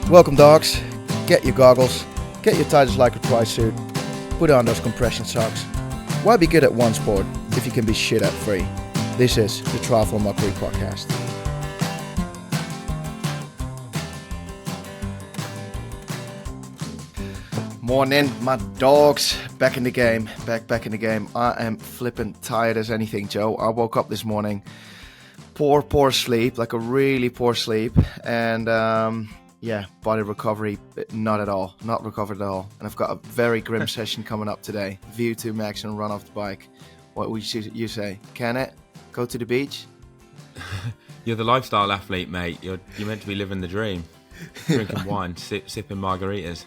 Welcome, dogs. Get your goggles, get your tightest lycra tri-suit, put on those compression socks. Why be good at one sport if you can be shit at three? This is the Triathlon Mockery podcast. Morning, my dogs. Back in the game. Back in the game. I am flipping tired as anything, Joe. I woke up this morning. Poor sleep, like a really poor sleep. And body recovery, not at all. Not recovered at all. And I've got a very grim session coming up today. VO2 max and run off the bike. What would you say? Can it? Go to the beach? You're the lifestyle athlete, mate. You're meant to be living the dream. Drinking wine, sipping margaritas.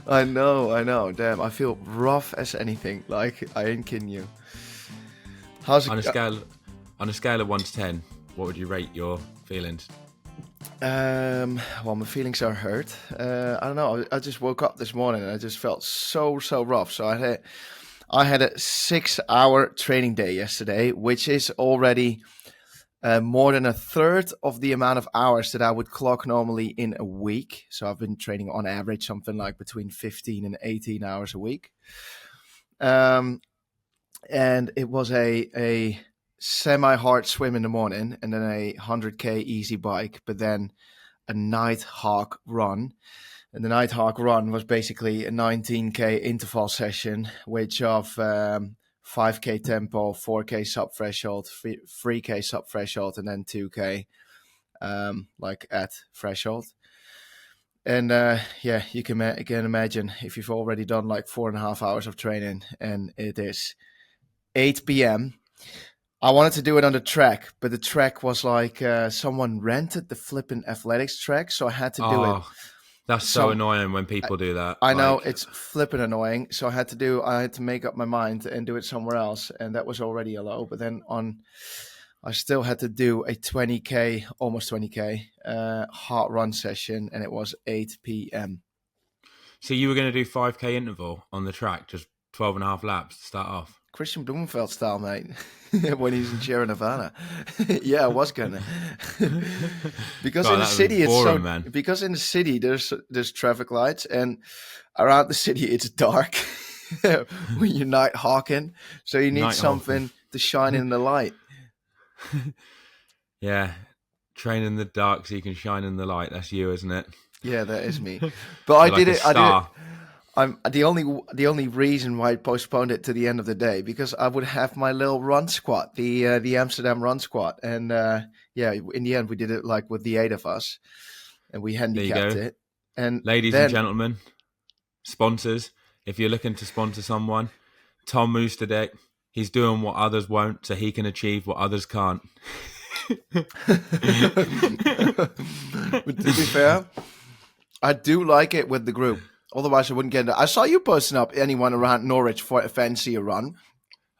I know. Damn, I feel rough as anything. Like, I ain't kidding you. How's it on a scale of 1 to 10, what would you rate your feelings? Well, my feelings are hurt. I don't know. I just woke up this morning and I just felt so rough. So I had a 6-hour training day yesterday, which is already more than a third of the amount of hours that I would clock normally in a week. So I've been training on average something like between 15 and 18 hours a week. And it was a semi-hard swim in the morning and then a 100k easy bike, but then a Nighthawk run. And the Nighthawk run was basically a 19k interval session, which of 5k tempo, 4k sub-threshold, 3k sub-threshold, and then 2k like at threshold. And you can imagine if you've already done like 4.5 hours of training and it is 8 p.m. I wanted to do it on the track, but the track was like someone rented the flipping athletics track, so I had to do it. That's so annoying when people do that. I know, it's flipping annoying. So I had to make up my mind and do it somewhere else, and that was already a low. But then I still had to do a 20k, almost 20k hard run session, and it was 8 p.m. So you were going to do 5k interval on the track, just 12.5 laps to start off? Christian Blumenfeld style, mate, when he's in Sierra Nevada. Yeah, I was gonna. Because in the city, because in the city there's traffic lights, and around the city it's dark when you're night hawking. So you need something to shine in the light. Yeah, train in the dark so you can shine in the light. That's you, isn't it? Yeah, that is me. But I did it. I'm the only reason why I postponed it to the end of the day, because I would have my little run squad, the Amsterdam run squad, and in the end we did it like with the 8 of us, and we handicapped it. And ladies and gentlemen, sponsors, if you're looking to sponsor someone, Tom Moosterdek, he's doing what others won't, so he can achieve what others can't. But to be fair, I do like it with the group. Otherwise, I wouldn't get it. I saw you posting up anyone around Norwich for a fancy run.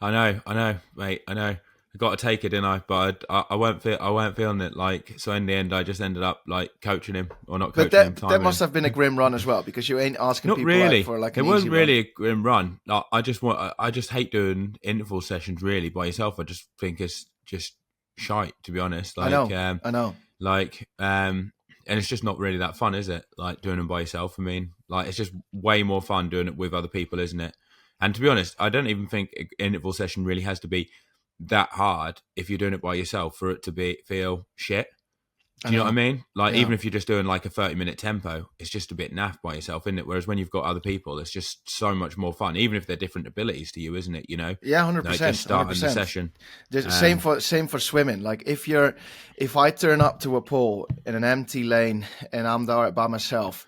I know, mate. I know. I got to take it, didn't I? But I weren't feeling it. Like, so in the end, I just ended up like coaching him or not coaching him. That must have been a grim run as well, because you ain't asking not people really. for like. It wasn't really a grim run. Like, I just hate doing interval sessions really by yourself. I just think it's just shite, to be honest. Like, I know. Like, and it's just not really that fun, is it? Like doing them by yourself. I mean, like it's just way more fun doing it with other people, isn't it? And to be honest, I don't even think an interval session really has to be that hard if you're doing it by yourself for it to feel shit. Do you know what I mean? Like, even if you're just doing like a 30-minute tempo, it's just a bit naff by yourself, isn't it? Whereas when you've got other people, it's just so much more fun, even if they're different abilities to you, isn't it? You know? Yeah, 100%. Like just starting 100%. the session. Same for swimming. Like if I turn up to a pool in an empty lane and I'm there by myself,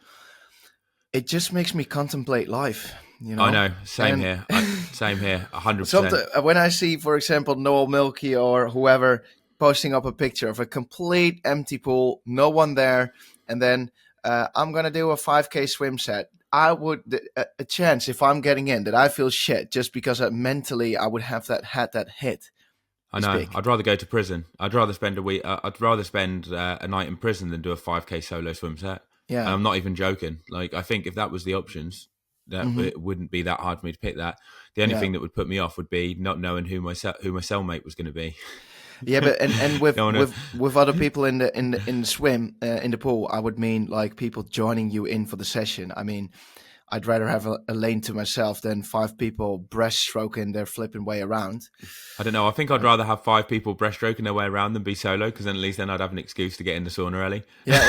it just makes me contemplate life. You know? I know. Same here. 100%. When I see, for example, Noel Milky or whoever posting up a picture of a complete empty pool, no one there, and then I'm going to do a 5k swim set, I would, a chance if I'm getting in that I feel shit just because mentally I would have had that hit. I know. Big. I'd rather go to prison. I'd rather spend a week. I'd rather spend a night in prison than do a 5k solo swim set. Yeah, and I'm not even joking. Like, I think if that was the options, it wouldn't be that hard for me to pick that. The only thing that would put me off would be not knowing who my cellmate was going to be. Yeah, but and with Don't wanna- with other people in the swim in the pool, I would mean like people joining you in for the session. I mean, I'd rather have a lane to myself than 5 people breaststroking their flipping way around. I don't know. I think I'd rather have 5 people breaststroking their way around than be solo, because then at least then I'd have an excuse to get in the sauna early. Yeah,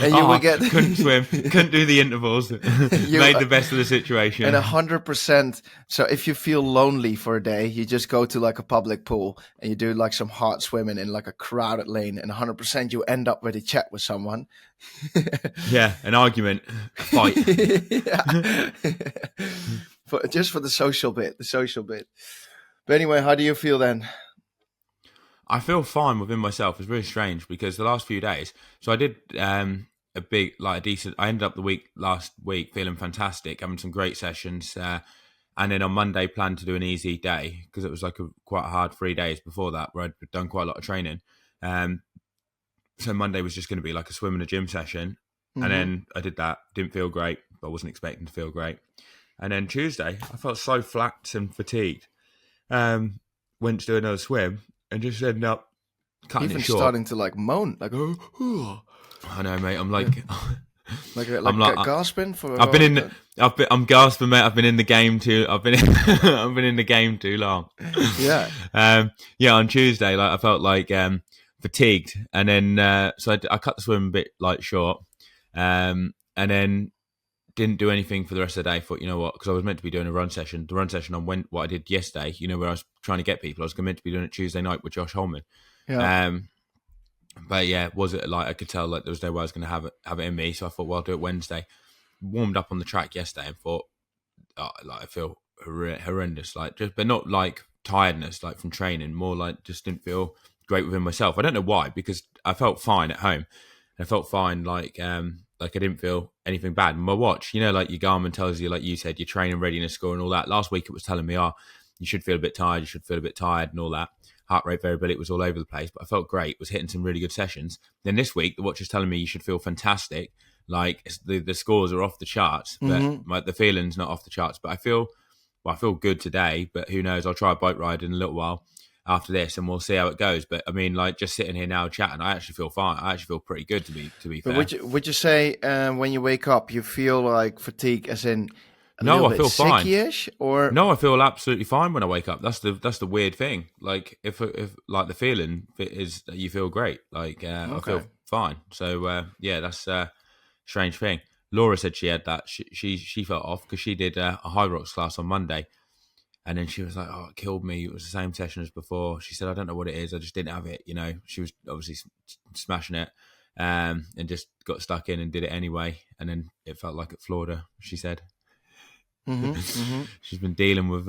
and you would get couldn't swim, couldn't do the intervals, made the best of the situation. And 100%. So if you feel lonely for a day, you just go to like a public pool and you do like some hard swimming in like a crowded lane, and 100% you end up with a chat with someone. Yeah, an argument, a fight. Just for the social bit. But anyway, how do you feel then? I feel fine within myself. It's really strange because the last few days, so I did a decent. I ended up the week last week feeling fantastic, having some great sessions, and then on Monday planned to do an easy day because it was like quite a hard 3 days before that where I'd done quite a lot of training. So Monday was just going to be like a swim and a gym session, and then I did that. Didn't feel great, but I wasn't expecting to feel great. And then Tuesday, I felt so flat and fatigued. Went to do another swim and just ended up cutting Even it short. starting to like moan, like oh. I know, mate. I'm like, like gasping for. I'm gasping, mate. I've been in the game too. I've been in the game too long. Yeah. On Tuesday, like I felt like fatigued, and then so I cut the swim a bit like short, and then didn't do anything for the rest of the day. Thought, you know what, because I was meant to be doing a run session. The run session on what I did yesterday, where I was trying to get people. I was meant to be doing it Tuesday night with Josh Holman. Yeah. But yeah, was it like I could tell like there was no way I was going to have it in me. So I thought, well, I'll do it Wednesday. Warmed up on the track yesterday and thought, I feel horrendous, like just, but not like tiredness, like from training, more like just didn't feel great within myself. I don't know why, because I felt fine at home. I felt fine, like I didn't feel anything bad. My watch, like your Garmin tells you, like you said, your training readiness score and all that. Last week it was telling me, you should feel a bit tired, and all that. Heart rate variability was all over the place, but I felt great. Was hitting some really good sessions. Then this week, the watch is telling me you should feel fantastic. Like the scores are off the charts, but the feeling's not off the charts. But I feel good today. But who knows? I'll try a bike ride in a little while after this, and we'll see how it goes. But I mean, like just sitting here now chatting, I actually feel fine. I actually feel pretty good to be fair. But would you say when you wake up, you feel like fatigue, as in? No, I feel fine. Sicky-ish, or no, I feel absolutely fine when I wake up. That's the weird thing. Like if like the feeling is that you feel great. Like I feel fine. So that's a strange thing. Laura said she had that. She felt off because she did a high rocks class on Monday, and then she was like, "Oh, it killed me. It was the same session as before." She said, "I don't know what it is. I just didn't have it." She was obviously smashing it, and just got stuck in and did it anyway. And then it felt like it floored her. She said. She's been dealing with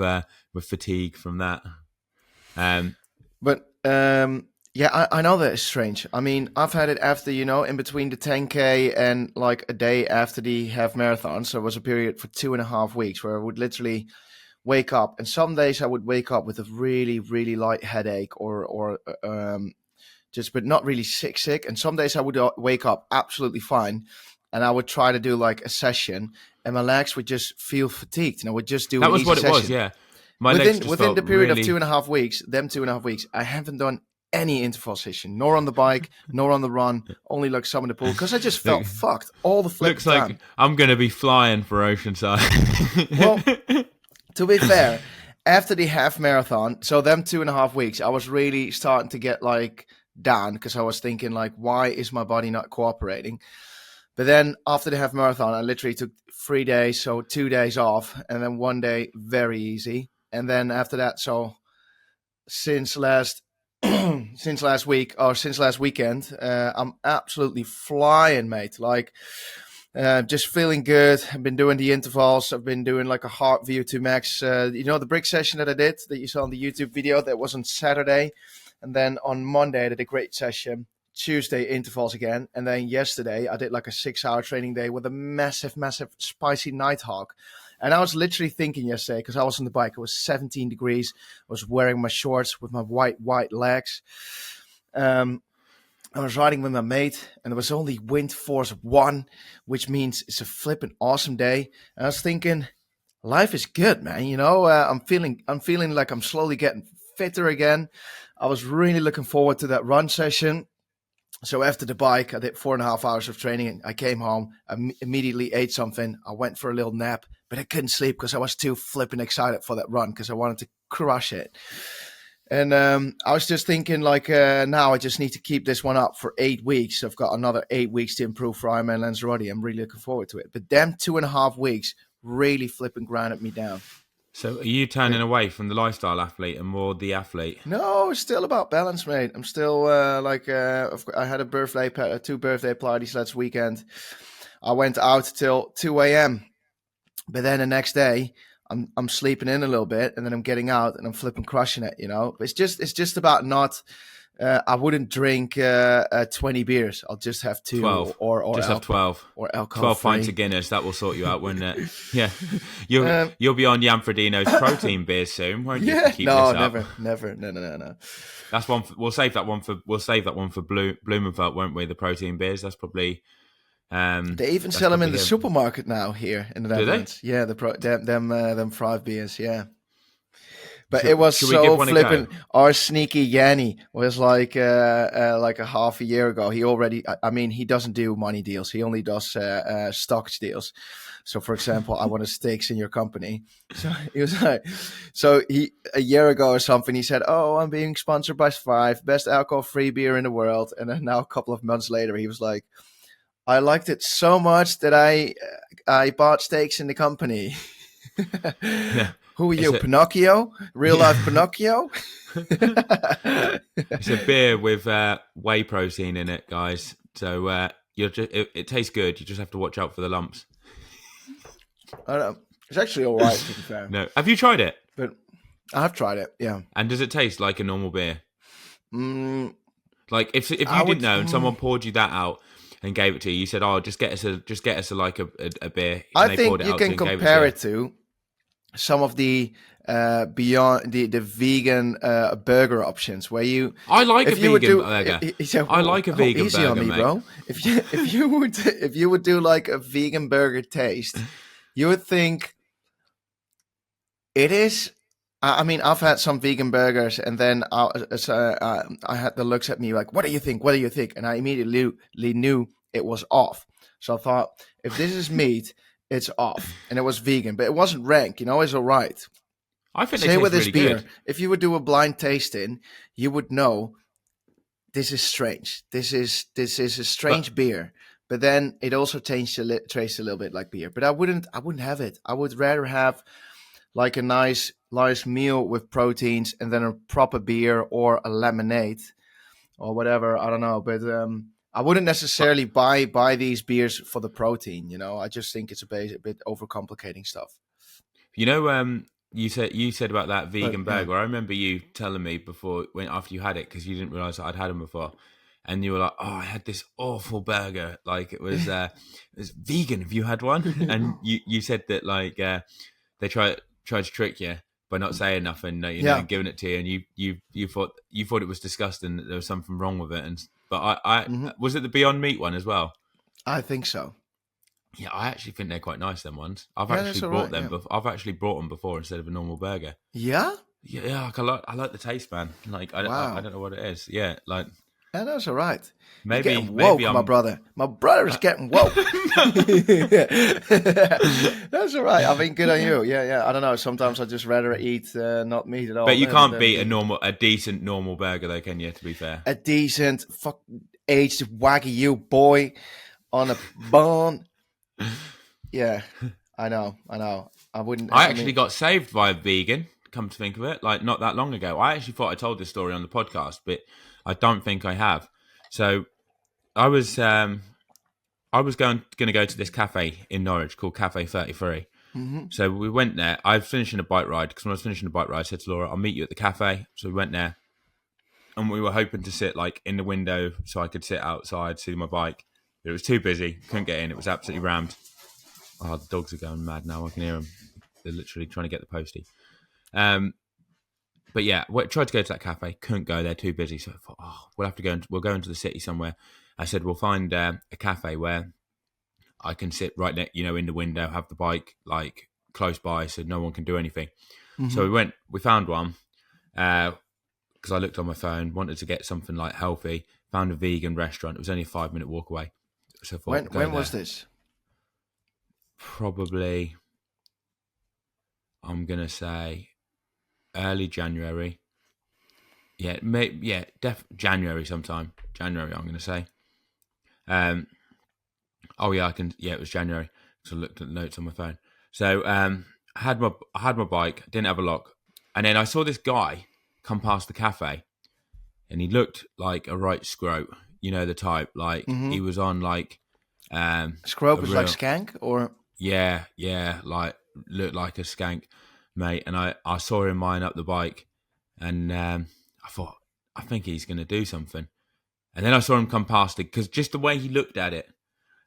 fatigue from that. But I know that it's strange. I mean, I've had it after, in between the 10K and like a day after the half marathon. So it was a period for 2.5 weeks where I would literally wake up, and some days I would wake up with a really, really light headache or but not really sick. And some days I would wake up absolutely fine, and I would try to do like a session, and my legs would just feel fatigued, and I would just do. That was what it session. was, yeah. My legs just within the period really... of 2.5 weeks, I haven't done any interval session, nor on the bike, nor on the run, only like some in the pool, because I just felt fucked all the flip Looks like I'm going to be flying for Oceanside. Well, to be fair, after the half marathon, so them 2.5 weeks, I was really starting to get like down, because I was thinking like, why is my body not cooperating? But then after the half marathon, I literally took 3 days, so 2 days off, and then 1 day very easy. And then after that, so since last weekend, I'm absolutely flying, mate. Like just feeling good. I've been doing the intervals. I've been doing like a heart VO2 max. The brick session that I did that you saw in the YouTube video, that was on Saturday. And then on Monday, I did a great session. Tuesday, intervals again. And then yesterday, I did like a 6-hour training day with a massive, massive spicy Nighthawk. And I was literally thinking yesterday, because I was on the bike, it was 17 degrees. I was wearing my shorts with my white legs. I was riding with my mate, and there was only wind force of 1, which means it's a flippin' awesome day. And I was thinking, life is good, man. I'm feeling like I'm slowly getting fitter again. I was really looking forward to that run session. So after the bike, I did 4.5 hours of training. I came home, immediately ate something. I went for a little nap, but I couldn't sleep because I was too flipping excited for that run because I wanted to crush it. And I was just thinking, like, now I just need to keep this one up for 8 weeks. I've got another 8 weeks to improve for Ironman Lanzarote. I'm really looking forward to it. But them 2.5 weeks really flipping grinded me down. So are you turning away from the lifestyle athlete and more the athlete? No, it's still about balance, mate. I'm still I had two birthday parties last weekend. I went out till 2 a.m. But then the next day, I'm sleeping in a little bit, and then I'm getting out and I'm flipping crushing it. It's just about not. I wouldn't drink 20 beers. I'll just have 2 12. or just have 12 or alcohol. 12 pints of Guinness. That will sort you out, wouldn't it? Yeah, you'll be on Jan Frodeno's protein beers soon, won't you? Yeah, Keep no, this up? never, no. That's one. We'll save that one for Blumenfeld, won't we? The protein beers. That's probably. They even sell them in the supermarket now here in the Netherlands. Yeah, them 5 beers. Yeah. But it was so flippant. Our sneaky Yanni was like a half a year ago. He already, he doesn't do money deals. He only does stocks deals. So, for example, I wanted stakes in your company. So he was like, a year ago or something, he said, "Oh, I'm being sponsored by 5, best alcohol-free beer in the world." And then now a couple of months later, he was like, "I liked it so much that I bought stakes in the company." Yeah. Who are you, Pinocchio? Real life Pinocchio? It's a beer with whey protein in it, guys. So it tastes good. You just have to watch out for the lumps. I don't know. It's actually all right, to be fair. No, have you tried it? But I have tried it. Yeah. And does it taste like a normal beer? Like if you didn't know and someone poured you that out and gave it to you, you said, "Oh, just get us a like a beer." I think you can compare it to some of the beyond the vegan burger options where you. I like a vegan burger. I like a vegan easy burger, on me, mate. bro. If you would do like a vegan burger taste, you would think it is. I've had some vegan burgers, and then I had the looks at me like, "What do you think? What do you think?" And I immediately knew it was off. So I thought, if this is meat, it's off. And it was vegan, but it wasn't rank. It's all right. I think Same with this really beer. Good. If you would do a blind tasting, you would know this is strange. This is a strange beer. But then it also tastes a little bit like beer. But I wouldn't have it. I would rather have like a nice meal with proteins and then a proper beer or a lemonade or whatever. I don't know, but I wouldn't necessarily buy these beers for the protein. I just think it's a bit overcomplicating stuff. You said about that vegan burger. I remember you telling me after you had it, because you didn't realize that I'd had them before, and you were like, "Oh, I had this awful burger. Like it was vegan. Have you had one?" And you said that like they tried to trick you by not saying nothing, and giving it to you, and you thought it was disgusting, that there was something wrong with it, but I was it the Beyond Meat one as well? I think so. Yeah, I actually think they're quite nice. Them ones. I've actually brought them. I've actually brought them before instead of a normal burger. Yeah. Yeah. I like the taste, man. Like I don't know what it is. Yeah, like. Yeah, that's all right. Maybe getting woke, my brother. My brother is getting woke. That's all right. I mean, good on you. Yeah. I don't know. Sometimes I just rather eat not meat at all. But you can't beat a decent normal burger, though, can you? To be fair, a decent aged Wagyu boy on a bun. Yeah, I know. I wouldn't. I actually got saved by a vegan. Come to think of it, like not that long ago. I actually thought I told this story on the podcast, but I don't think I have. So I was going to go to this cafe in Norwich called Cafe 33. Mm-hmm. So we went there. I was finishing a bike ride, because when I was finishing the bike ride, I said to Laura, "I'll meet you at the cafe." So we went there, and we were hoping to sit like in the window so I could sit outside, see my bike. But it was too busy. Couldn't get in. It was absolutely rammed. Oh, the dogs are going mad now. I can hear them. They're literally trying to get the postie. But yeah, we tried to go to that cafe. Couldn't go there. Too busy. So I thought, we'll have to go. We'll go into the city somewhere. I said, we'll find a cafe where I can sit right there, in the window, have the bike like close by, so no one can do anything. Mm-hmm. So we found one. because I looked on my phone, wanted to get something like healthy, found a vegan restaurant. It was only a 5-minute walk away. So I thought, When was this? Probably, I'm going to say early January. Yeah, January sometime. January, I'm going to say. Oh yeah, it was January. So I looked at the notes on my phone. So I had my bike, didn't have a lock, and then I saw this guy come past the cafe, and he looked like a right scrote. You know the type. Like he was on like Scrope is like skank, or yeah, like looked like a skank, mate. And I saw him line up the bike, and I thought, I think he's going to do something. And then I saw him come past it because just the way he looked at it.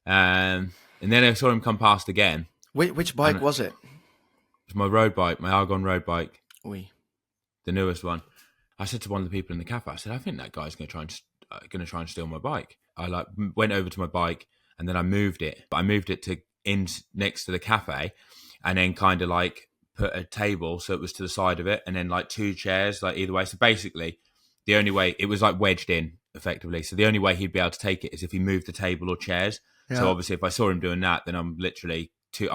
And then I saw him come past again. Which bike was it? It was my road bike, my Argon road bike. Oui. The newest one. I said to one of the people in the cafe, I said, I think that guy's going to try and steal my bike. I went over to my bike and then I moved it. But I moved it to in next to the cafe, and then kind of like put a table so it was to the side of it, and then like 2 chairs like either way. So basically, the only way it was like wedged in effectively. So the only way he'd be able to take it is if he moved the table or chairs. Yeah. So obviously, if I saw him doing that, then I'm literally 2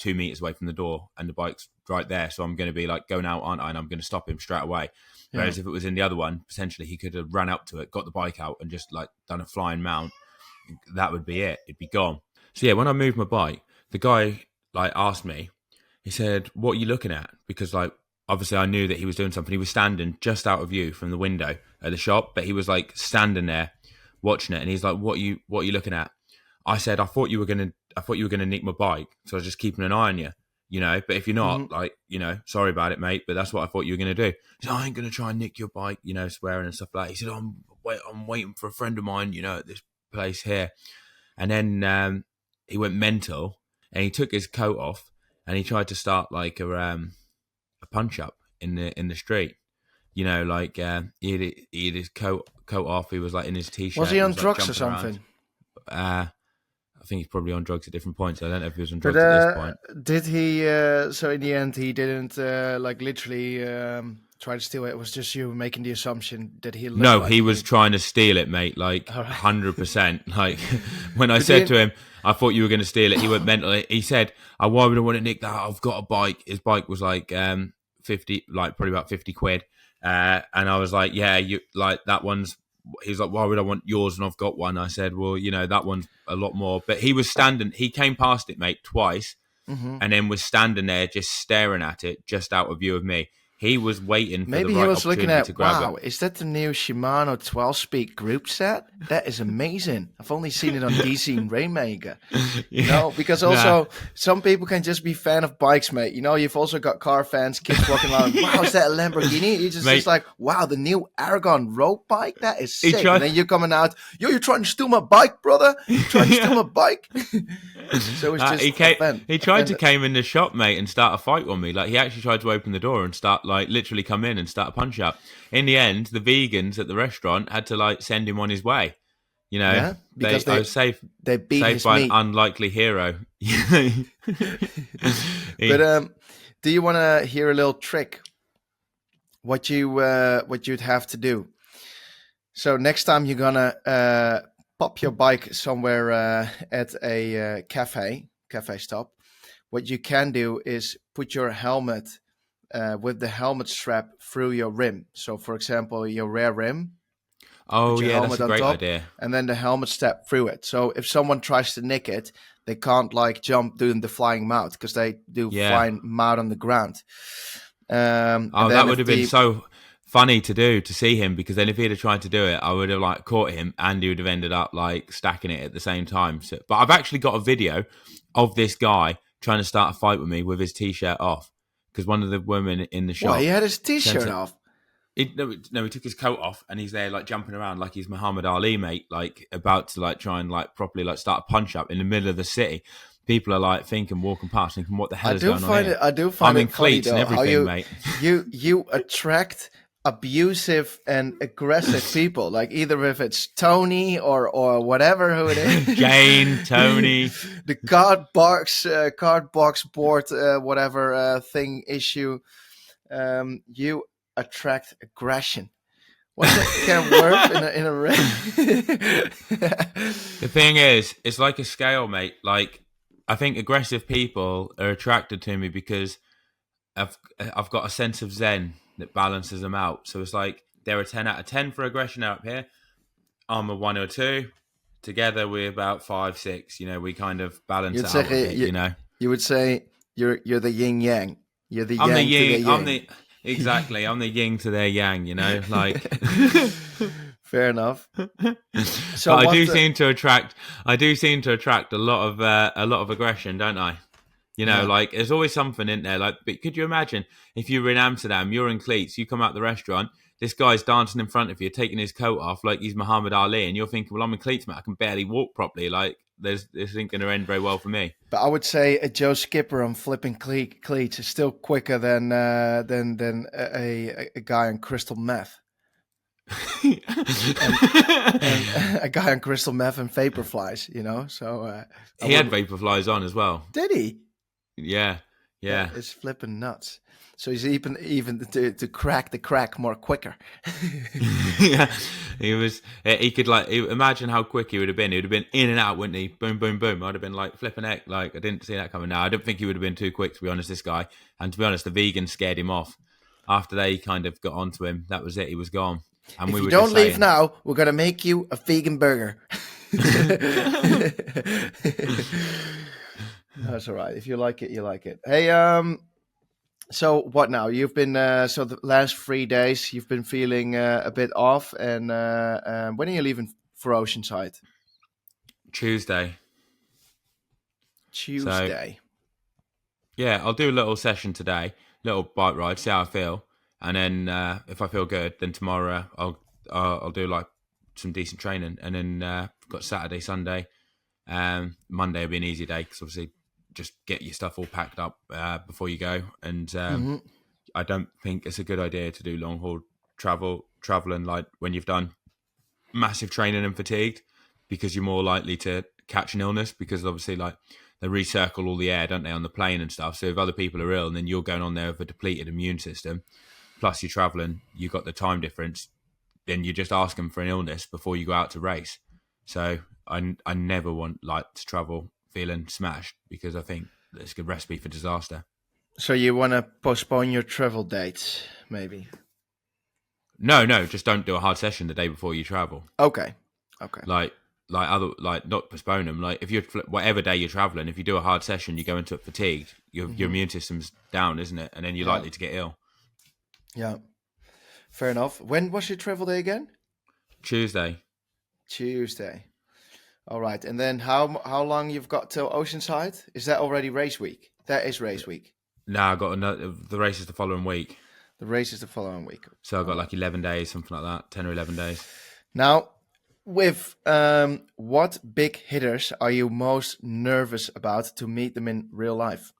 meters away from the door, and the bike's right there. So I'm going to be like going out, aren't I? And I'm going to stop him straight away. Yeah. Whereas if it was in the other one, potentially he could have run up to it, got the bike out, and just like done a flying mount. That would be it. It'd be gone. So yeah, when I moved my bike, the guy like asked me. He said, "What are you looking at?" Because like obviously I knew that he was doing something. He was standing just out of view from the window at the shop, but he was like standing there watching it, and he's like, "What are you looking at?" I said, I thought you were gonna nick my bike, so I was just keeping an eye on you, you know. But if you're not, like, you know, sorry about it, mate. But that's what I thought you were gonna do. He said, I ain't gonna try and nick your bike, you know, swearing and stuff like that. He said, I'm waiting for a friend of mine, you know, at this place here. And then he went mental, and he took his coat off, and he tried to start like a punch up in the street. You know, like he had his coat off. He was like in his t-shirt. Was he on drugs or something? I think he's probably on drugs at different points. I don't know if he was on drugs at this point. Did he? So in the end, he didn't like literally try to steal it. It was just you making the assumption that he. No, like he was trying to steal it, mate. Like 100%. Like when I said to him, "I thought you were going to steal it," he went mental. He said, "Why would I want to nick that? I've got a bike." His bike was like 50, like probably about 50 quid. And I was like, "Yeah, you like that one's." He's like, "Why would I want yours and I've got one?" I said, "Well, you know, that one's a lot more." But he was standing, he came past it, mate, twice, and then was standing there just staring at it, just out of view of me. He was waiting for maybe the right he was looking at, to grab wow, is that the new Shimano 12-speed group set? That is amazing. I've only seen it on DC and Rainmaker. Yeah. You know, because also some people can just be fan of bikes, mate. You know, you've also got car fans, kids walking around, wow, is that a Lamborghini? It's just like, wow, the new Aragon road bike? That is sick. And then you're coming out, yo, you're trying to steal my bike, brother? You're trying to steal my bike? So it's just he tried to came in the shop, mate, and start a fight on me. Like, he actually tried to open the door and start, like, literally come in and start a punch up. In the end, the vegans at the restaurant had to like send him on his way. You know, because I was saved his by meat. an unlikely hero. But do you want to hear a little trick? What you'd have to do. So next time you're gonna pop your bike somewhere at a cafe stop, what you can do is put your helmet with the helmet strap through your rim. So, for example, your rear rim. Oh, yeah, that's a great idea. And then the helmet strap through it. So if someone tries to nick it, they can't like jump doing the flying mount because they do flying mount on the ground. That would have been so funny to see him, because then if he'd have tried to do it, I would have like caught him and he would have ended up like stacking it at the same time. So, but I've actually got a video of this guy trying to start a fight with me with his t-shirt off, because one of the women in the shop... Well, he had his t-shirt off? He took his coat off and he's there like jumping around like he's Muhammad Ali, mate, like about to like try and like properly like start a punch up in the middle of the city. People are like walking past, thinking, what the hell is going on here? I do find it funny, cleats and everything, mate. You attract abusive and aggressive people, like either if it's Tony or whatever who it is. Jane, Tony. The card box board, whatever thing issue. You attract aggression. What can work in a race? The thing is, it's like a scale, mate. Like, I think aggressive people are attracted to me because I've got a sense of zen that balances them out. So it's like they're a 10 out of 10 for aggression out here. I'm a 1 or 2. Together we're about 5, 6. You know, we kind of balance You'd it out a say bit. You know, you would say you're the yin yang. You're the I'm the yang to the yin. yin. Exactly. I'm the yin to their yang. You know, like. Fair enough. But I do seem to attract. I do seem to attract a lot of aggression, don't I? You know, Yeah. like there's always something in there. Like, but could you imagine if you were in Amsterdam, you're in cleats, you come out the restaurant, this guy's dancing in front of you, taking his coat off like he's Muhammad Ali, and you're thinking, well, I'm in cleats, mate. I can barely walk properly. Like, this ain't going to end very well for me. But I would say a Joe Skipper on flipping cleats is still quicker than a guy on crystal meth. and a guy on crystal meth and vaporflies, you know. So he had vaporflies on as well. Did he? Yeah. It's flipping nuts. So he's even to crack the crack more quicker. Yeah, he could like imagine how quick he would have been. He would have been in and out, wouldn't he? Boom, boom, boom. I'd have been like flipping heck. Like I didn't see that coming. Now I don't think he would have been too quick, to be honest. This guy, and to be honest, the vegans scared him off. After they kind of got onto him, that was it. He was gone. And if we you were don't just leave saying, now, we're gonna make you a vegan burger. That's all right. If you like it, you like it. Hey, so what now? You've been so the last 3 days you've been feeling a bit off, and when are you leaving for Oceanside? Tuesday. Tuesday. So, yeah, I'll do a little session today, little bike ride, see how I feel, and then if I feel good, then tomorrow I'll do like some decent training, and then got Saturday, Sunday, Monday will be an easy day because obviously just get your stuff all packed up before you go, and I don't think it's a good idea to do long haul traveling like when you've done massive training and fatigued, because you're more likely to catch an illness, because obviously like they recircle all the air, don't they, on the plane and stuff. So if other people are ill and then you're going on there with a depleted immune system, plus you're traveling, you've got the time difference, then you're just asking for an illness before you go out to race. So I never want like to travel feeling smashed, because I think it's a good recipe for disaster. So you want to postpone your travel dates, maybe? No, just don't do a hard session the day before you travel. Okay. Like not postpone them. Like if you're whatever day you're traveling, if you do a hard session, you go into it fatigued. Your immune system's down, isn't it? And then you're likely to get ill. Yeah. Fair enough. When was your travel day again? Tuesday. All right. And then how long you've got till Oceanside? Is that already race week? That is race week. No, I got the race is the following week. The race is the following week. So I've got like 11 days, something like that, 10 or 11 days. Now, with what big hitters are you most nervous about to meet them in real life?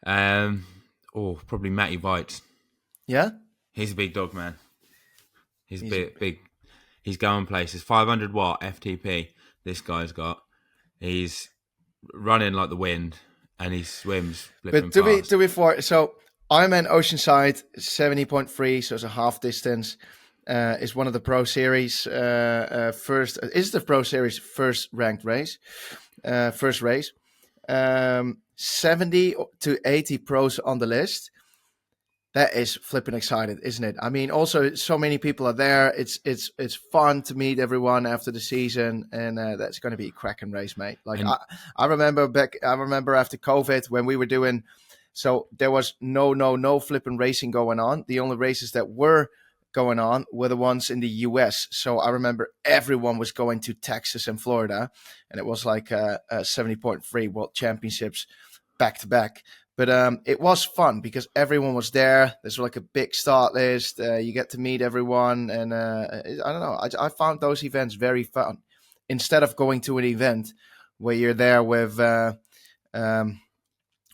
Probably Matty Bites. Yeah? He's a big dog, man. He's big. He's going places. 500 watt FTP, this guy's got. He's running like the wind, and he swims flipping fast. To be fair, so I'm in Oceanside, 70.3, so it's a half distance. Is one of the Pro Series is the Pro Series first ranked race, first race. 70 to 80 pros on the list. That is flipping excited, isn't it? I mean, also so many people are there. It's fun to meet everyone after the season, and that's going to be a cracking race, mate. Like I remember after COVID when we were doing, so there was no flipping racing going on. The only races that were going on were the ones in the US. So I remember everyone was going to Texas and Florida, and it was like 70.3 World Championships back to back. But it was fun because everyone was there. There's like a big start list. You get to meet everyone. And I don't know. I found those events very fun. Instead of going to an event where you're there with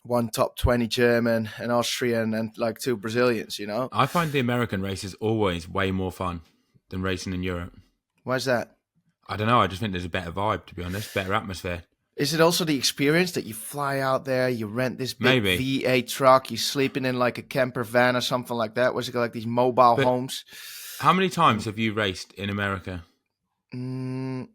one top 20 German, an Austrian, and like 2 Brazilians, you know? I find the American races always way more fun than racing in Europe. Why is that? I don't know. I just think there's a better vibe, to be honest. Better atmosphere. Is it also the experience that you fly out there, you rent this big V8 truck, you're sleeping in like a camper van or something like that? Was it like these mobile homes? How many times have you raced in America? Mm,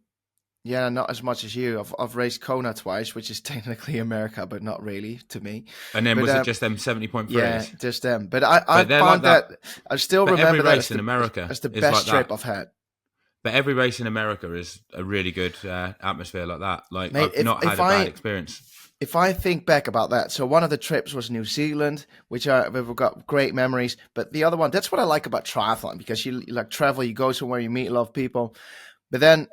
yeah, not as much as you. I've raced Kona twice, which is technically America, but not really to me. And then But was it just them 70.3s? yeah, just them. But I But they're like found that. that I still But every remember that race in America as the is like best trip that. I've had. But every race in America is a really good atmosphere like that. Like Mate, I've not had a bad experience. if I think back about that, so one of the trips was New Zealand, we've got great memories. But the other one, that's what I like about triathlon, because you like travel, you go somewhere, you meet a lot of people. But then,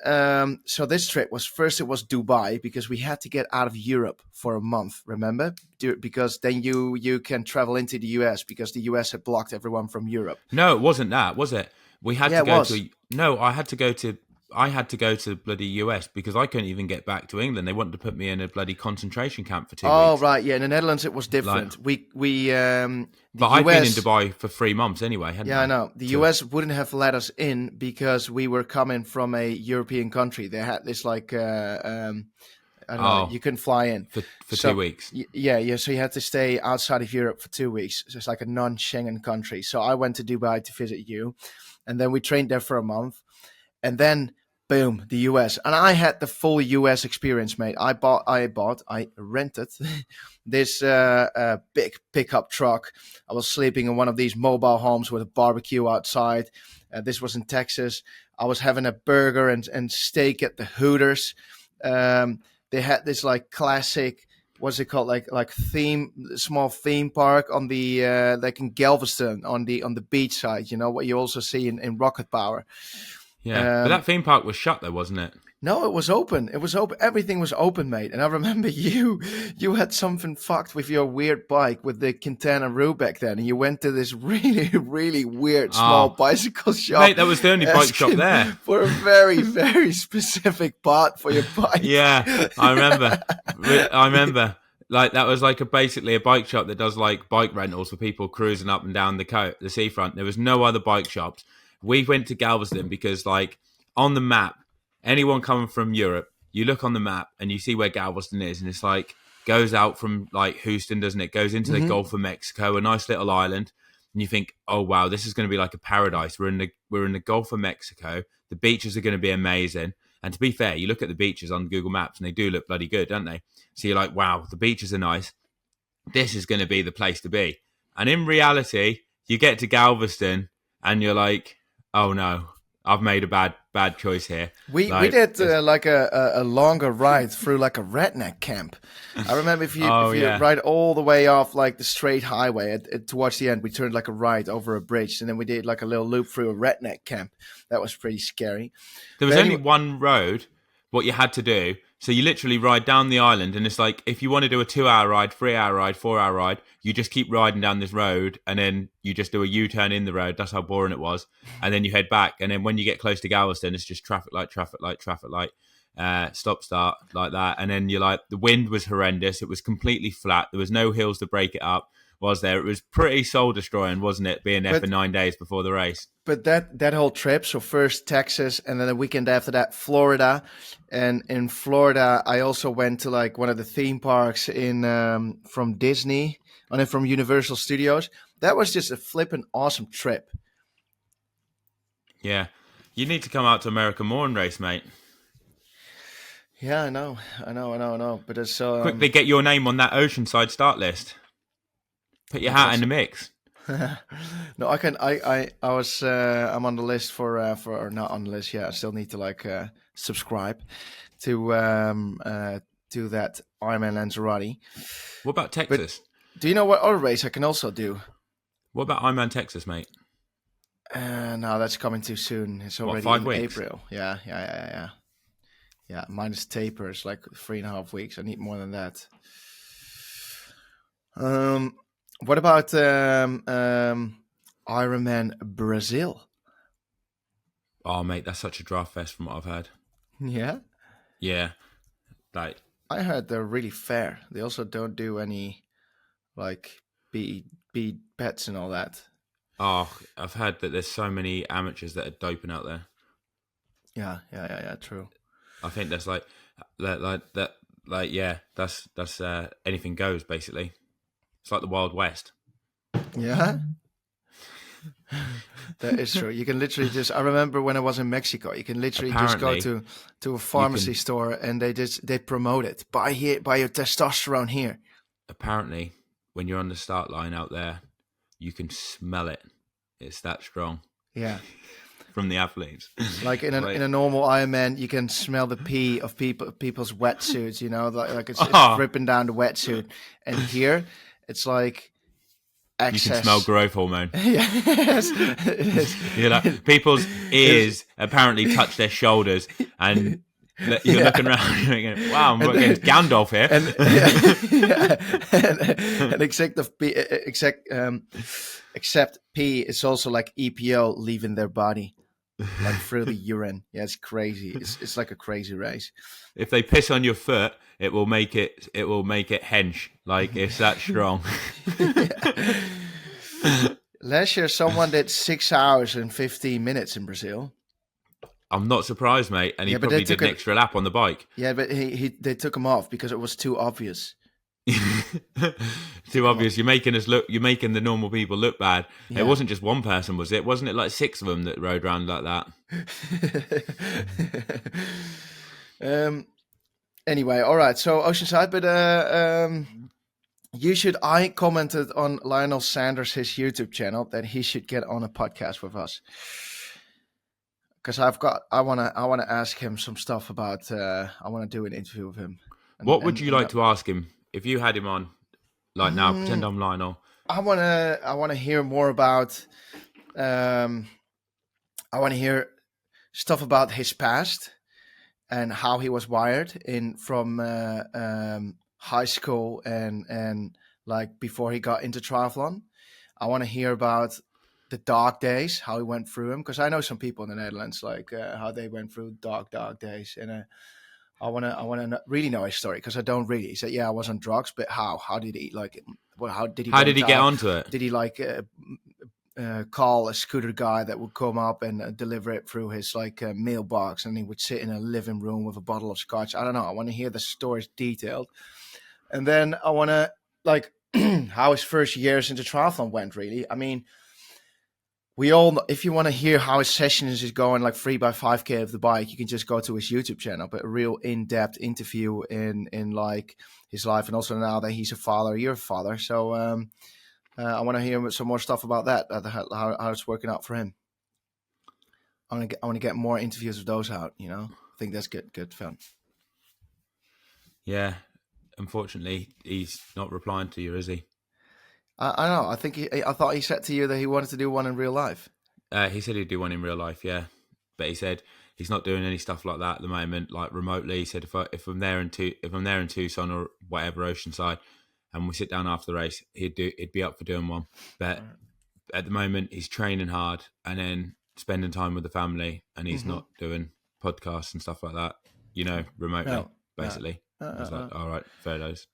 so this trip was first, it was Dubai, because we had to get out of Europe for a month. Remember, because then you can travel into the US, because the US had blocked everyone from Europe. No, it wasn't that, was it? We had Yeah, to it go was. to. No, I had to go to bloody US because I couldn't even get back to England. They wanted to put me in a bloody concentration camp for 2 Oh weeks. right, yeah. In the Netherlands, it was Like, different. The but I'd been in US. Dubai for 3 months anyway, hadn't Yeah, I I? know. The So, US wouldn't have let us in because we were coming from a European country. They had this like I don't know. oh, You couldn't fly in. for So 2 weeks. yeah. So you had to stay outside of Europe for 2 weeks. So it's like a non-Schengen country. So I went to Dubai to visit you, and then we trained there for a month, and then boom, the US. And I had the full US experience, mate. I rented this big pickup truck. I was sleeping in one of these mobile homes with a barbecue outside. This was in Texas. I was having a burger and steak at the Hooters. They had this like classic, what's it called, like small theme park on the like in Galveston on the beach side. You know what you also see in Rocket Power. Yeah, but Um, that theme park was shut though, wasn't it? no, it was open. It was open. Everything was open, mate. And I remember you had something fucked with your weird bike with the Quintana Roo back then, and you went to this really, really weird small Oh, bicycle shop mate, that was the only bike shop asking there. for a very, very specific part for your bike. Yeah, I remember. I remember. Like that was like basically a bike shop that does like bike rentals for people cruising up and down the seafront. There was no other bike shops. We went to Galveston because like on the map, anyone coming from Europe, you look on the map and you see where Galveston is, and it's like goes out from like Houston, doesn't it? Goes into the Hmm. Gulf of Mexico, a nice little island, and you think, oh wow, this is going to be like a paradise. We're in the Gulf of Mexico. The beaches are going to be amazing. And to be fair, you look at the beaches on Google Maps and they do look bloody good, don't they? So you're like, wow, the beaches are nice. This is going to be the place to be. And in reality, you get to Galveston and you're like, oh no, I've made a bad choice here. We Like, did like a longer ride through like a redneck camp. I remember if oh you yeah, ride all the way off like the straight highway, towards the end we turned like a right over a bridge, and then we did like a little loop through a redneck camp. That was pretty scary. there was But only anyway, one road. What you had to do, so you literally ride down the island, and it's like if you want to do a 2 hour ride, 3 hour ride, 4 hour ride, you just keep riding down this road, and then you just do a U-turn in the road. That's how boring it was, and then you head back, and then when you get close to Galveston, it's just traffic light, traffic light, traffic light, stop start like that, and then you're like the wind was horrendous. It was completely flat. There was no hills to break it up. Was there? It was pretty soul destroying, wasn't it? Being there for but 9 days before the race. but that whole trip, so first Texas, and then the weekend after that Florida, and in Florida I also went to like one of the theme parks in from Disney, and then from Universal Studios. That was just a flippin' awesome trip. Yeah, you need to come out to America more and race, mate. Yeah, I know. But it's Quickly get your name on that Oceanside start list. Put your that's hat in also the mix. no. I can. I was. I'm on the list for or not on the list. Yeah, I still need to like subscribe to that Ironman Lanzarote. What about But Texas? do you know what other race I can also do? What about Ironman Texas, mate? No, that's coming too soon. It's What, already 5 weeks? in April. Yeah. Yeah, minus taper is like 3.5 weeks. I need more than that. Um, what about Ironman Brazil? Oh, mate, that's such a draft fest from what I've heard. Yeah, Yeah, like, I heard they're really fair. They also don't do any like beat bets and all that. oh, I've heard that there's so many amateurs that are doping out there. Yeah. True. I think that's yeah, that's anything goes basically. It's like the Wild West. Yeah. That is true. You can literally just. I remember when I was in Mexico, you can literally just go Apparently, to a pharmacy store and they promote it. Buy your testosterone here. apparently, when you're on the start line out there, you can smell it. It's that strong Yeah, from the athletes. like in a normal Ironman, you can smell the pee of people's wetsuits. You know, like it's dripping down the wetsuit. And here, it's like you can excess. smell growth hormone. Yes, it is. You're like, people's ears apparently touch their shoulders, and you're looking around and you're going, wow, I'm against Gandalf here. And except pee is also like EPO leaving their body, like through the urine. Yeah, it's crazy. It's like a crazy race. If they piss on your foot, it will make it hench. Like, it's that strong. Last year, someone did 6 hours and 15 minutes in Brazil. I'm not surprised, mate. And he probably did an extra lap on the bike. Yeah, but they took him off because it was too obvious. Too obvious. You're making the normal people look bad. Yeah. It wasn't just one person, was it? Wasn't it like 6 of them that rode around like that? Anyway, all right. So Oceanside, but I commented on Lionel Sanders, his YouTube channel, that he should get on a podcast with us. Because I want to ask him some stuff about. I want to do an interview with him. What would you like to ask him if you had him on? Like now, pretend I'm Lionel. I want to hear more about. I want to hear stuff about his past and how he was wired from high school and like before he got into triathlon. I want to hear about the dark days, how he went through them, because I know some people in the Netherlands, like how they went through dark days, and I want to really know his story, because I don't really. He said, yeah, I was on drugs, but how did he like? Well, how did he get onto it? Did he like call a scooter guy that would come up and deliver it through his like mailbox, and he would sit in a living room with a bottle of scotch? I don't know. I want to hear the stories detailed, and then I want to like how his first years into triathlon went. Really, I mean. We all, if you want to hear how his sessions is going, like 3x5K of the bike, you can just go to his YouTube channel. But a real in-depth interview in like his life, and also now that he's a father, you're a father. So I want to hear some more stuff about that, how it's working out for him. I want to get more interviews of those out. You know, I think that's good fun. Yeah, unfortunately, he's not replying to you, is he? I know. I thought he said to you that he wanted to do one in real life. He said he'd do one in real life, yeah. But he said he's not doing any stuff like that at the moment, like remotely. He said if I'm there in Tucson or whatever, Oceanside, and we sit down after the race, he'd be up for doing one. But at the moment, he's training hard and then spending time with the family, and he's not doing podcasts and stuff like that. You know, remotely, basically. I was like, all right, fair dues.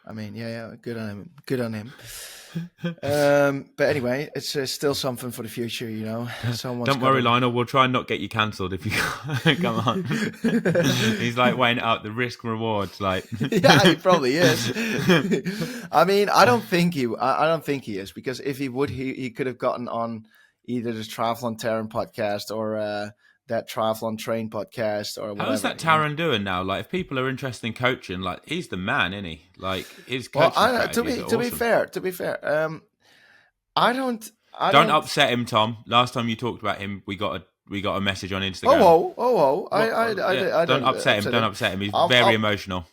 I mean, yeah, good on him. But anyway, it's still something for the future, you know. Don't worry, Lionel. We'll try and not get you cancelled if you come on. He's like weighing out the risk rewards, like. Yeah, he probably is. I mean, I don't think he is, because if he would, he could have gotten on either the Travon Teran podcast or that Triathlon Train podcast or whatever. How's that Taran doing now? Like, if people are interested in coaching, like, he's the man, isn't he? Like, his coaching strategies are awesome. To be fair, I don't upset him, Tom. Last time you talked about him, we got a message on Instagram. Don't upset him. He's very emotional.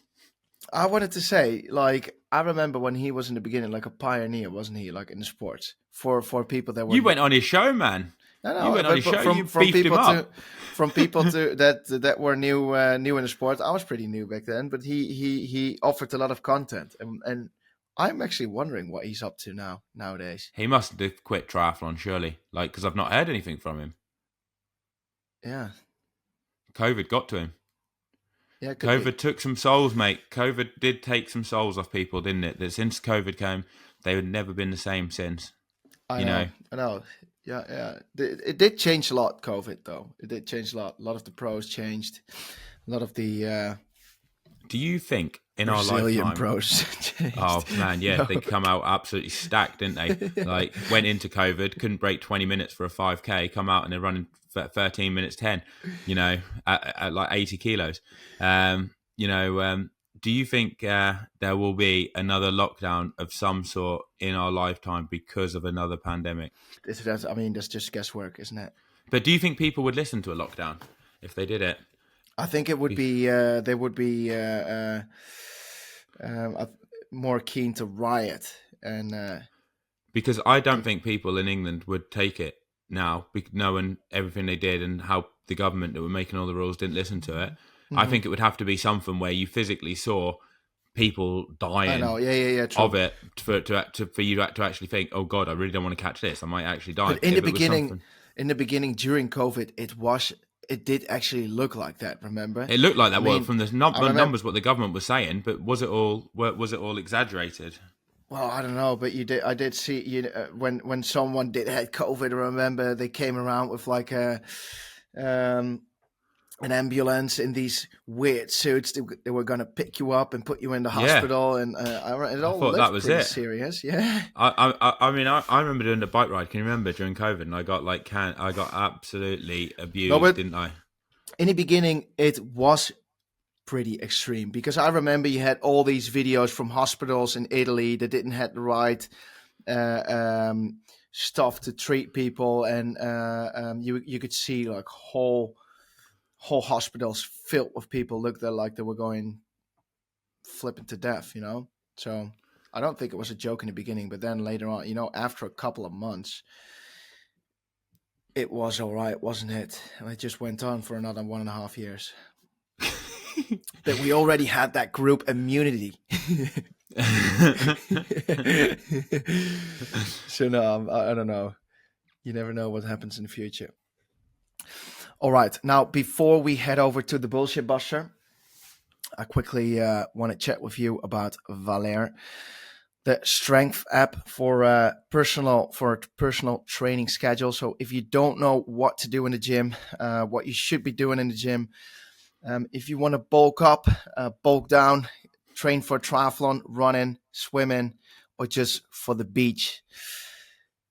I wanted to say, like, I remember when he was in the beginning, like a pioneer, wasn't he? Like in the sports for people that were. You went on his show, man. No, you went on his show. You beefed him up. From people that were new in the sport. I was pretty new back then, but he offered a lot of content, and I'm actually wondering what he's up to nowadays. He must have quit triathlon, surely, like, because I've not heard anything from him. Yeah, COVID got to him. Yeah, COVID took some souls, mate. COVID did take some souls off people, didn't it? That since COVID came, they've never been the same since. I know. Yeah. It did change a lot, COVID, though. It did change a lot. A lot of the pros changed. A lot of the Do you think in Brazilian our lifetime? bros. Oh man, yeah, No. they come out absolutely stacked, didn't they? Like went into COVID, couldn't break 20 minutes for a 5K, come out and they're running 13 minutes 10. At like 80 kilos. Do you think there will be another lockdown of some sort in our lifetime because of another pandemic? I mean, that's just guesswork, isn't it? But do you think people would listen to a lockdown if they did it? I think it would be they would be more keen to riot and Because I don't think people in England would take it now, knowing everything they did and how the government that were making all the rules didn't listen to it. I think it would have to be something where you physically saw people I dying know, yeah, true. of it for you to actually think, oh God, I really don't want to catch this. I might actually die. But in the beginning, during COVID, it did actually look like that. Remember? It looked like that. I mean, From the numbers, what the government was saying, but was it all exaggerated? Well, I don't know, but I did see when someone had COVID. I remember they came around with like an ambulance in these weird suits. They were going to pick you up and put you in the hospital, and it all thought looked that was pretty it. serious. Yeah. I mean, I remember doing the bike ride. Can you remember during COVID? And I got absolutely abused, didn't I? In the beginning, it was pretty extreme because I remember you had all these videos from hospitals in Italy that didn't have the right stuff to treat people, and you could see like whole hospitals filled with people looked like they were going flipping to death, So I don't think it was a joke in the beginning, but then later on, after a couple of months, it was all right, wasn't it? And it just went on for another 1.5 years. But we already had that group immunity. So no, I don't know. You never know what happens in the future. All right. Now, before we head over to the bullshit buster, I quickly want to chat with you about Valer, the strength app for personal training schedule. So if you don't know what to do in the gym, what you should be doing in the gym, if you want to bulk up, bulk down, train for triathlon, running, swimming, or just for the beach,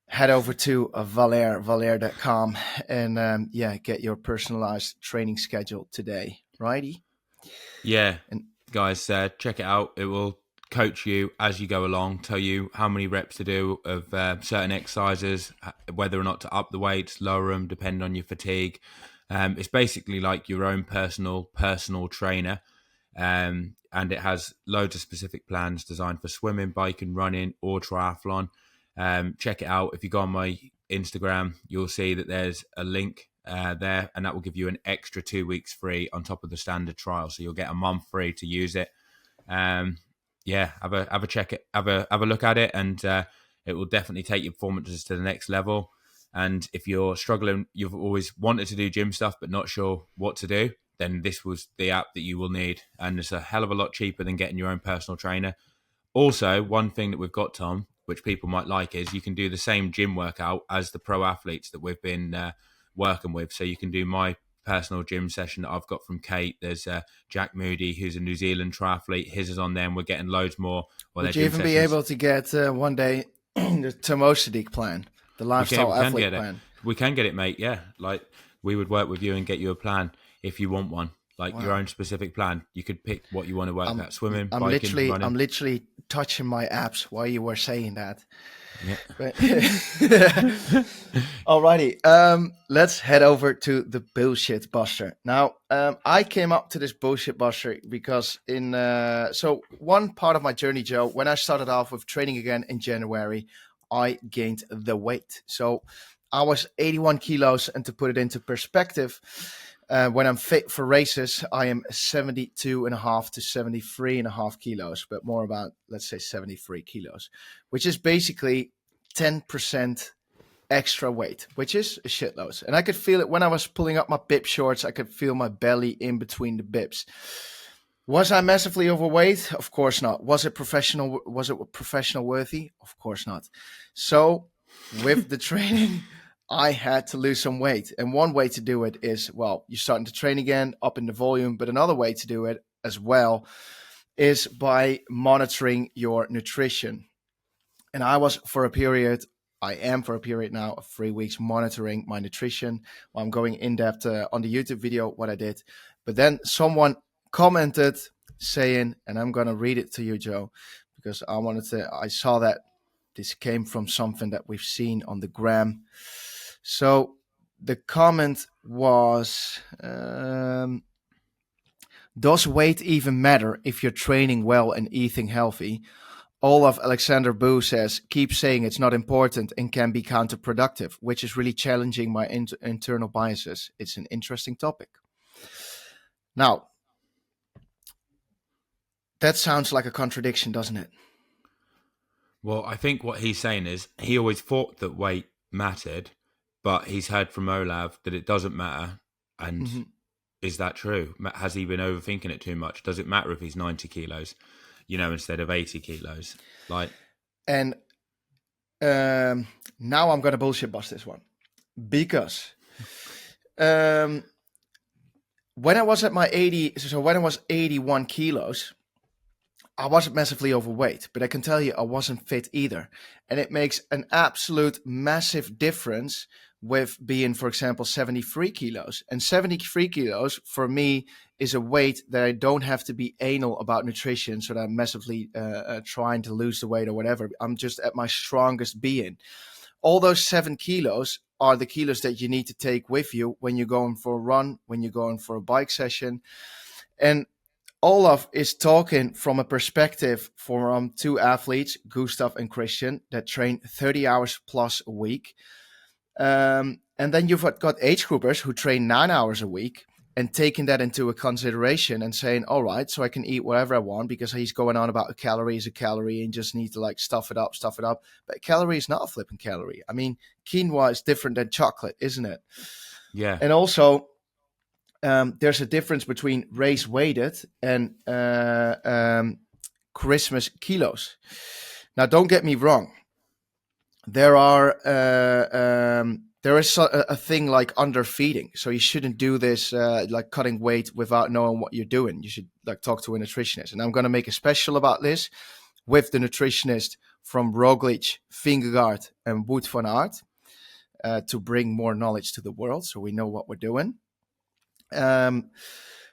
head over to valer.com and get your personalized training schedule today. Righty? Yeah, guys, check it out. It will coach you as you go along, tell you how many reps to do of certain exercises, whether or not to up the weights, lower them, depending on your fatigue. It's basically like your own personal trainer, and it has loads of specific plans designed for swimming, biking, running, or triathlon. Check it out. If you go on my Instagram, you'll see that there's a link there, and that will give you an extra 2 weeks free on top of the standard trial. So you'll get a month free to use it. Have a check it, have a look at it, and it will definitely take your performances to the next level. And if you're struggling, you've always wanted to do gym stuff but not sure what to do, then this was the app that you will need. And it's a hell of a lot cheaper than getting your own personal trainer. Also, one thing that we've got, Tom, which people might like, is you can do the same gym workout as the pro athletes that we've been working with. So you can do my personal gym session that I've got from Kate. There's Jack Moody, who's a New Zealand triathlete. His is on there, and we're getting loads more. Would you even be able to get one day the Tomosadiq plan, the lifestyle athlete plan? We can get it, mate. Yeah, like we would work with you and get you a plan if you want one. Like your own specific plan. You could pick what you want to work at. Swimming, biking, running. I'm literally touching my abs while you were saying that. Yeah. Alrighty. Let's head over to the bullshit buster. Now, I came up to this bullshit buster because so one part of my journey, Joe, when I started off with training again in January, I gained the weight. So I was 81 kilos, and to put it into perspective, when I'm fit for races, I am 72.5 to 73.5 kilos, but more about, let's say, 73 kilos, which is basically 10% extra weight, which is a shitload. And I could feel it when I was pulling up my bib shorts. I could feel my belly in between the bibs. Was I massively overweight? Of course not. Was it professional worthy? Of course not. So with the training, I had to lose some weight. And one way to do it is, well, you're starting to train again, up in the volume. But another way to do it, as well, is by monitoring your nutrition. And I am for a period now of 3 weeks monitoring my nutrition. I'm going in depth on the YouTube video what I did. But then someone commented saying, and I'm going to read it to you, Joe, because I saw that this came from something that we've seen on the gram. So the comment was, does weight even matter if you're training well and eating healthy? Olaf Alexander Boo says, keep saying it's not important and can be counterproductive, which is really challenging my internal biases. It's an interesting topic. Now, that sounds like a contradiction, doesn't it? Well, I think what he's saying is he always thought that weight mattered, but he's heard from Olav that it doesn't matter. And is that true? Has he been overthinking it too much? Does it matter if he's 90 kilos, instead of 80 kilos? And now I'm going to bullshit bust this one. Because when I was at my 81 kilos, I wasn't massively overweight, but I can tell you I wasn't fit either. And it makes an absolute massive difference with being, for example, 73 kilos. And 73 kilos for me is a weight that I don't have to be anal about nutrition, so that I'm massively trying to lose the weight or whatever. I'm just at my strongest being. All those 7 kilos are the kilos that you need to take with you when you're going for a run, when you're going for a bike session. And Olaf is talking from a perspective from 2 athletes, Gustav and Christian, that train 30 hours plus a week. And then you've got age groupers who train 9 hours a week, and taking that into a consideration and saying, all right, so I can eat whatever I want, because he's going on about a calorie is a calorie and just need to stuff it up. But a calorie is not a flipping calorie. I mean, quinoa is different than chocolate, isn't it? Yeah. And also, there's a difference between race weighted and Christmas kilos. Now, don't get me wrong. There is a thing like underfeeding. So you shouldn't do this like cutting weight without knowing what you're doing. You should talk to a nutritionist. And I'm going to make a special about this with the nutritionist from Roglic, Vingegaard, and Wout van Aert to bring more knowledge to the world, so we know what we're doing. But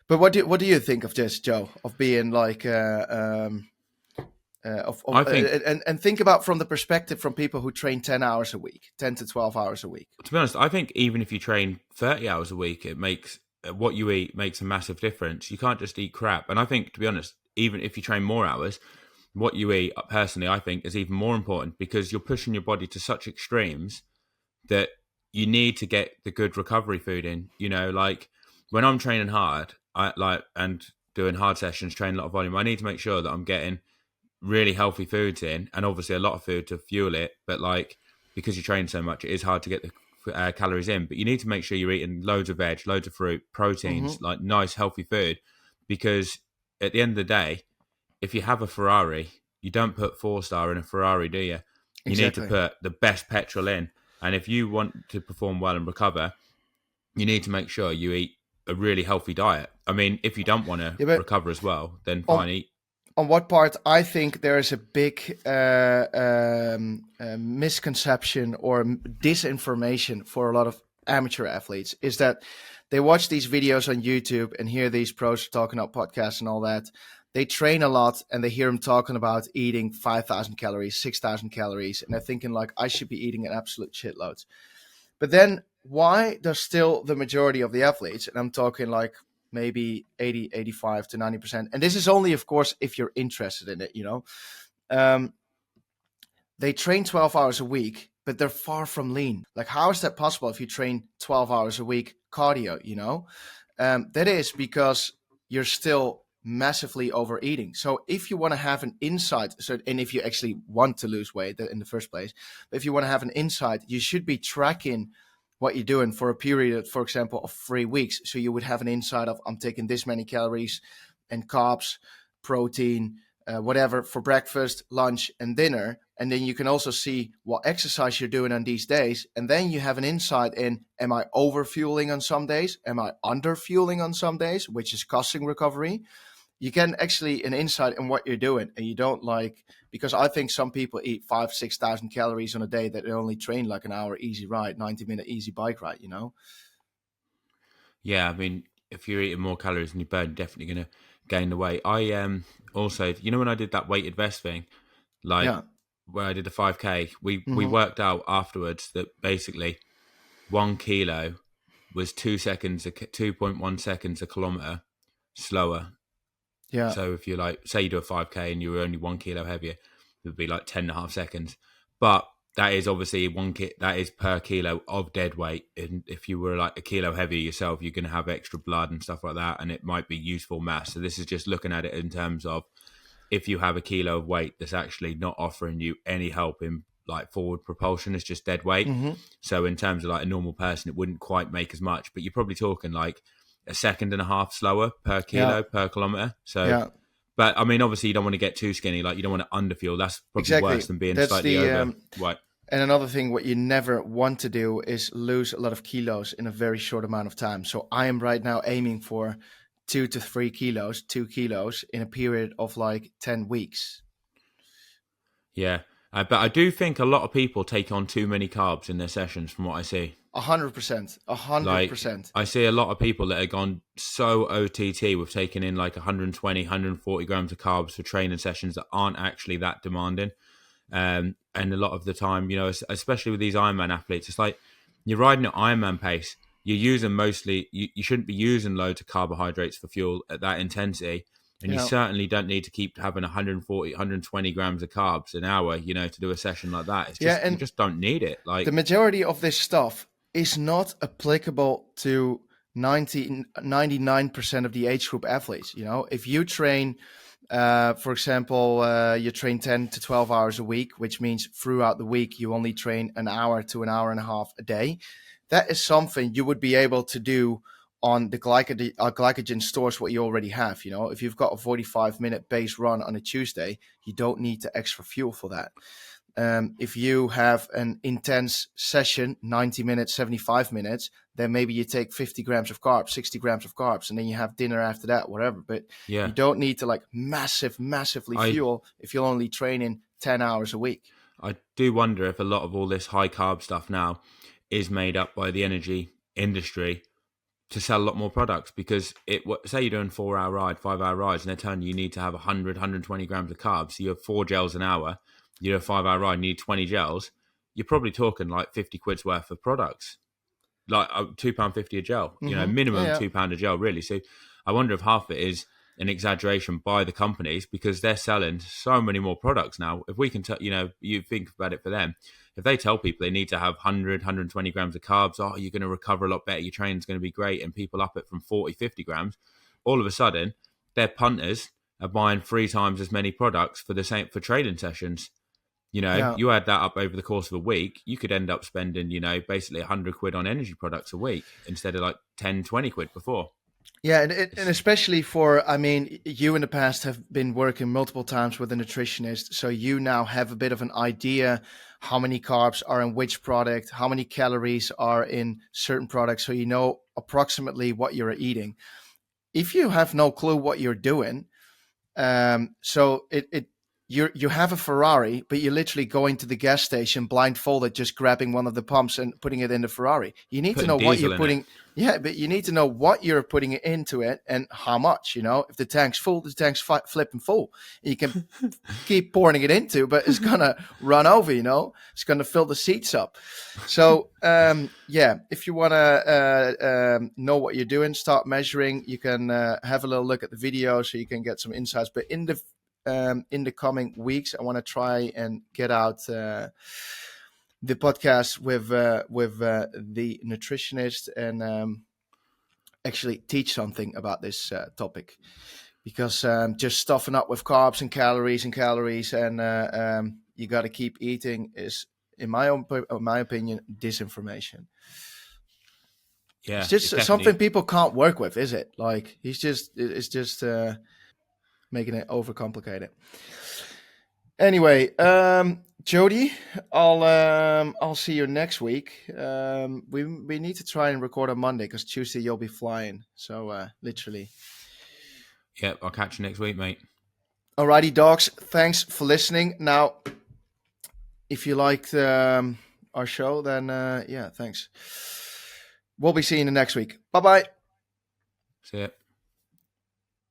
what do you think of this, Joe? Of being I think, and think about from the perspective from people who train 10 hours a week, 10 to 12 hours a week. To be honest, I think even if you train 30 hours a week, it makes what you eat makes a massive difference. You can't just eat crap. And I think, to be honest, even if you train more hours, what you eat, personally, I think is even more important, because you're pushing your body to such extremes that you need to get the good recovery food in. When I'm training hard, and doing hard sessions, training a lot of volume, I need to make sure that I'm getting really healthy foods in, and obviously a lot of food to fuel it. But because you train so much, it is hard to get the calories in. But you need to make sure you're eating loads of veg, loads of fruit, proteins, nice healthy food. Because at the end of the day, if you have a Ferrari, you don't put 4-star in a Ferrari, do you? You need to put the best petrol in. And if you want to perform well and recover, you need to make sure you eat a really healthy diet. I mean, if you don't want to recover as well, then fine, eat. On what part I think there is a big misconception or disinformation for a lot of amateur athletes is that they watch these videos on YouTube and hear these pros talking about podcasts and all that. They train a lot and they hear them talking about eating 5,000 calories, 6,000 calories. And they're thinking I should be eating an absolute shitload. But then why does still the majority of the athletes, and I'm talking maybe 80, 85 to 90%. And this is only, of course, if you're interested in it, they train 12 hours a week, but they're far from lean. How is that possible if you train 12 hours a week cardio, That is because you're still massively overeating. So if you want to have an insight, and if you actually want to lose weight in the first place, if you want to have an insight, you should be tracking what you're doing for a period, for example, of 3 weeks. So you would have an insight of, I'm taking this many calories and carbs, protein, whatever for breakfast, lunch, and dinner. And then you can also see what exercise you're doing on these days. And then you have an insight in, am I over fueling on some days? Am I under fueling on some days, which is costing recovery? you get actually an insight in what you're doing, and you don't like, because I think some people eat 5,000-6,000 calories on a day that they only train like an hour easy ride, 90-minute easy bike ride, you know? Yeah, I mean, if you're eating more calories than you burn, you're definitely going to gain the weight. I also, when I did that weighted vest thing, like Yeah. where I did the 5K, we Hmm. worked out afterwards that basically 1 kilo was 2 seconds, 2.1 seconds a kilometer slower. Yeah. So if you like, say you do a 5K and you were only 1 kilo heavier, it would be like 10.5 seconds. But that is obviously that is per kilo of dead weight. And if you were like a kilo heavier yourself, you're going to have extra blood and stuff like that, and it might be useful mass. So this is just looking at it in terms of if you have a kilo of weight that's actually not offering you any help in like forward propulsion, it's just dead weight. Hmm. So in terms of like a normal person, it wouldn't quite make as much, but you're probably talking like a second and a half slower per Yeah. kilo per kilometer. So, Yeah. but I mean, obviously you don't want to get too skinny. Like you don't want to underfuel. That's probably Exactly. worse than being That's slightly the over. Right. And another thing, what you never want to do is lose a lot of kilos in a very short amount of time. So I am right now aiming for 2 to 3 kilos, 2 kilos in a period of like 10 weeks. Yeah. But I do think a lot of people take on too many carbs in their sessions from what I see. 100%, a hundred Like percent. I see a lot of people that have gone so OTT with taking in like 120, 140 grams of carbs for training sessions that aren't actually that demanding. And a lot of the time, especially with these Ironman athletes, it's like you're riding at Ironman pace. You're using mostly, you shouldn't be using loads of carbohydrates for fuel at that intensity. And you Yeah. certainly don't need to keep having 140, 120 grams of carbs an hour, to do a session like that. It's Yeah. just, you And just don't need it. Like, the majority of this stuff is not applicable to 99% of the age group athletes. You know, if you train, for example, you train 10 to 12 hours a week, which means throughout the week you only train an hour to an hour and a half a day. That is something you would be able to do on the glycogen stores, what you already have. You know, if you've got a 45-minute base run on a Tuesday, you don't need the extra fuel for that. If you have an intense session, 90 minutes, 75 minutes, then maybe you take 50 grams of carbs, 60 grams of carbs, and then you have dinner after that, whatever. But you yeah, don't need to like massively I fuel if you're only training 10 hours a week. I do wonder if a lot of all this high carb stuff now is made up by the energy industry to sell a lot more products, because say you're doing 4-hour ride, 5-hour rides, and they're telling you need to have 100, 120 grams of carbs. So you have 4 gels an hour, you do a 5-hour ride, you need 20 gels. You're probably talking like 50 quid's worth of products, like £2.50 a gel, Mm-hmm. minimum Yeah, £2 a gel, really. So I wonder if half of it is an exaggeration by the companies, because they're selling so many more products now. If we can, you think about it for them. If they tell people they need to have 100, 120 grams of carbs, you're going to recover a lot better, your training's going to be great, and people up it from 40, 50 grams, all of a sudden, their punters are buying 3 times as many products for the same for training sessions. yeah. You add that up over the course of a week, you could end up spending, basically 100 quid on energy products a week instead of like 10, 20 quid before. Yeah, and especially for, I mean, you in the past have been working multiple times with a nutritionist, so you now have a bit of an idea how many carbs are in which product, how many calories are in certain products, so you know approximately what you're eating. If you have no clue what you're doing, so you have a Ferrari, but you're literally going to the gas station blindfolded, just grabbing one of the pumps and putting it in the Ferrari. You need to Putting know what you're diesel in it. putting. Yeah, but you need to know what you're putting into it and how much. You know, if the tank's full, the tank's flipping full. You can keep pouring it into, but it's gonna run over. You know, it's gonna fill the seats up. So yeah, if you wanna know what you're doing, start measuring. You can have a little look at the video so you can get some insights. But in the coming weeks, I want to try and get out the podcast with the nutritionist and actually teach something about this topic, because just stuffing up with carbs and calories and you got to keep eating is, in my opinion, disinformation. Yeah, It's it's just something definitely. people can't work with, is it? Like it's just making it overcomplicated. Anyway, Jody, I'll see you next week. We need to try and record on Monday because Tuesday you'll be flying. So literally. Yep, I'll catch you next week, mate. Alrighty, dogs. Thanks for listening. Now, if you liked our show, then yeah, thanks. We'll be seeing you next week. Bye bye. See ya.